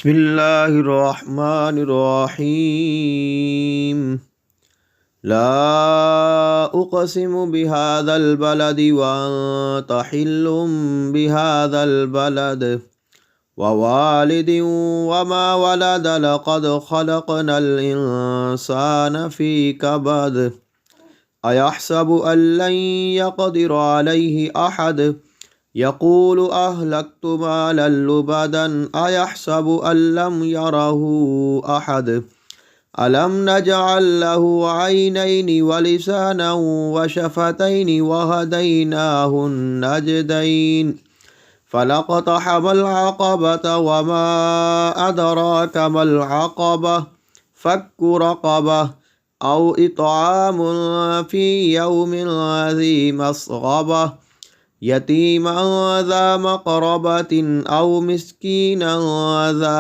بسم الله الرحمن الرحيم. لا أقسم بهذا البلد وأنت حل بهذا البلد ووالد وما ولد لقد خلقنا الإنسان في كبد أيحسب أن لن يقدر عليه أحد يقول أهلكت مالا لبدا أيحسب أن لم يره أحد ألم نجعل له عينين ولسانا وشفتين وهديناه النجدين فلاقتحم العقبة وما أدراك ما العقبة فك رقبة أو إطعام في يوم ذي مسغبة يتيما ذا مقربة أو مسكينا ذا